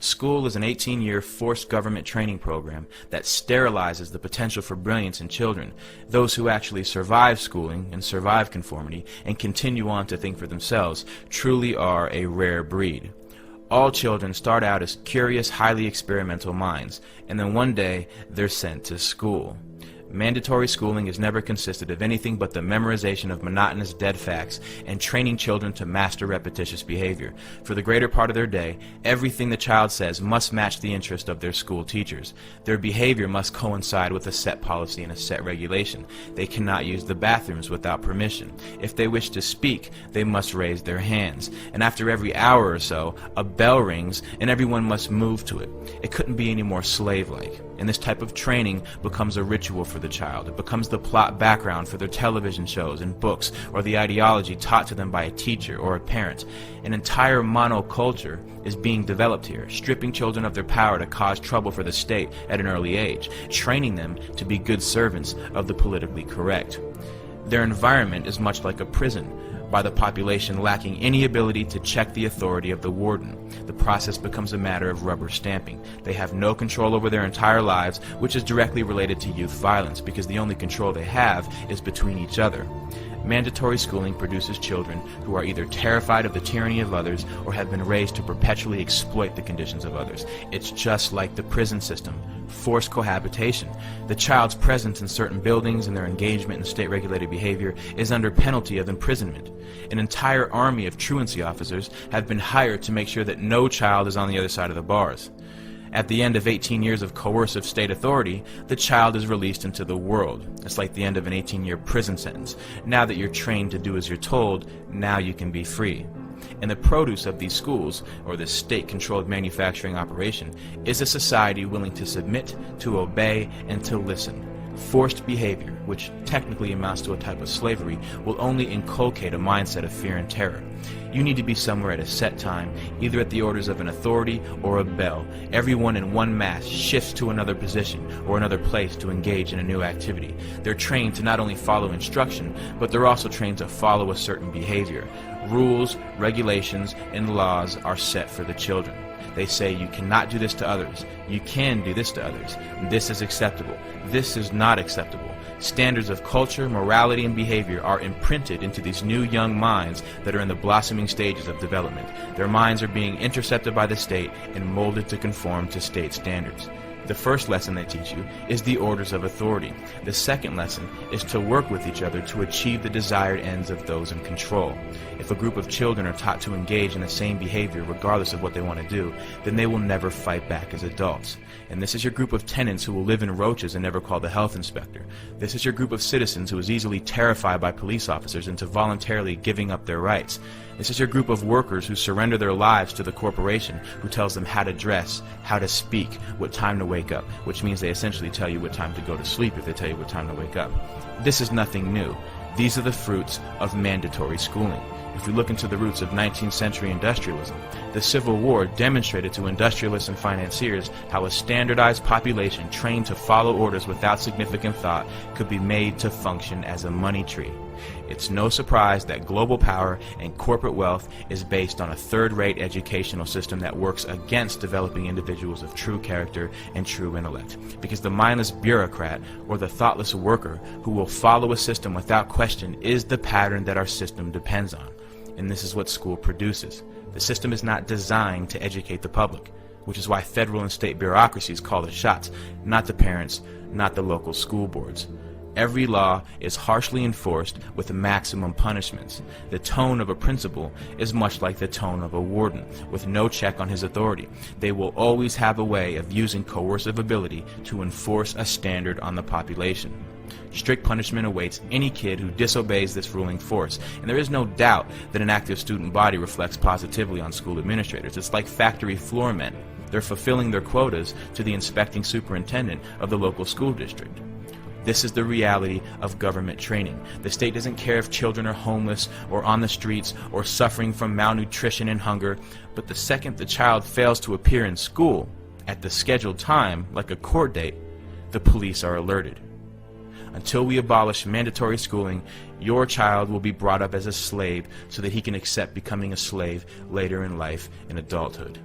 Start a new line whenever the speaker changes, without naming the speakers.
School is an 18-year forced government training program that sterilizes the potential for brilliance in children. Those who actually survive schooling and survive conformity and continue on to think for themselves truly are a rare breed. All children start out as curious, highly experimental minds, and then one day they're sent to school. Mandatory schooling has never consisted of anything but the memorization of monotonous dead facts and training children to master repetitious behavior. For the greater part of their day, everything the child says must match the interest of their school teachers. Their behavior must coincide with a set policy and a set regulation. They cannot use the bathrooms without permission. If they wish to speak, they must raise their hands. And after every hour or so, a bell rings and everyone must move to it. It couldn't be any more slave-like. And this type of training becomes a ritual for the child. It becomes the plot background for their television shows and books, or the ideology taught to them by a teacher or a parent. An entire monoculture is being developed here, stripping children of their power to cause trouble for the state at an early age, training them to be good servants of the politically correct. Their environment is much like a prison, by the population lacking any ability to check the authority of the warden. The process becomes a matter of rubber stamping. They have no control over their entire lives, which is directly related to youth violence, because the only control they have is between each other. Mandatory schooling produces children who are either terrified of the tyranny of others or have been raised to perpetually exploit the conditions of others. It's just like the prison system. Forced cohabitation. The child's presence in certain buildings and their engagement in state-regulated behavior is under penalty of imprisonment. An entire army of truancy officers have been hired to make sure that no child is on the other side of the bars. At the end of 18 years of coercive state authority, the child is released into the world. It's like the end of an 18-year prison sentence. Now that you're trained to do as you're told, now you can be free. And the produce of these schools, or this state-controlled manufacturing operation, is a society willing to submit, to obey, and to listen. Forced behavior, which technically amounts to a type of slavery, will only inculcate a mindset of fear and terror. You need to be somewhere at a set time, either at the orders of an authority or a bell. Everyone in one mass shifts to another position or another place to engage in a new activity. They're trained to not only follow instruction, but they're also trained to follow a certain behavior. Rules, regulations, and laws are set for the children. They say you cannot do this to others. You can do this to others. This is acceptable. This is not acceptable. Standards of culture, morality, and behavior are imprinted into these new young minds that are in the blossoming stages of development. Their minds are being intercepted by the state and molded to conform to state standards. The first lesson they teach you is the orders of authority. The second lesson is to work with each other to achieve the desired ends of those in control. If a group of children are taught to engage in the same behavior regardless of what they want to do, then they will never fight back as adults. And this is your group of tenants who will live in roaches and never call the health inspector. This is your group of citizens who is easily terrified by police officers into voluntarily giving up their rights. This is your group of workers who surrender their lives to the corporation who tells them how to dress, how to speak, what time to wake up, which means they essentially tell you what time to go to sleep if they tell you what time to wake up. This is nothing new. These are the fruits of mandatory schooling. If we look into the roots of 19th century industrialism, the Civil War demonstrated to industrialists and financiers how a standardized population trained to follow orders without significant thought could be made to function as a money tree. It's no surprise that global power and corporate wealth is based on a third-rate educational system that works against developing individuals of true character and true intellect. Because the mindless bureaucrat or the thoughtless worker who will follow a system without question is the pattern that our system depends on. And this is what school produces. The system is not designed to educate the public, which is why federal and state bureaucracies call the shots, not the parents, not the local school boards. Every law is harshly enforced with maximum punishments. The tone of a principal is much like the tone of a warden, with no check on his authority. They will always have a way of using coercive ability to enforce a standard on the population. Strict punishment awaits any kid who disobeys this ruling force, and there is no doubt that an active student body reflects positively on school administrators. It's like factory floor men. They're fulfilling their quotas to the inspecting superintendent of the local school district. This is the reality of government training. The state doesn't care if children are homeless or on the streets or suffering from malnutrition and hunger, but the second the child fails to appear in school at the scheduled time, like a court date, the police are alerted. Until we abolish mandatory schooling, your child will be brought up as a slave so that he can accept becoming a slave later in life in adulthood.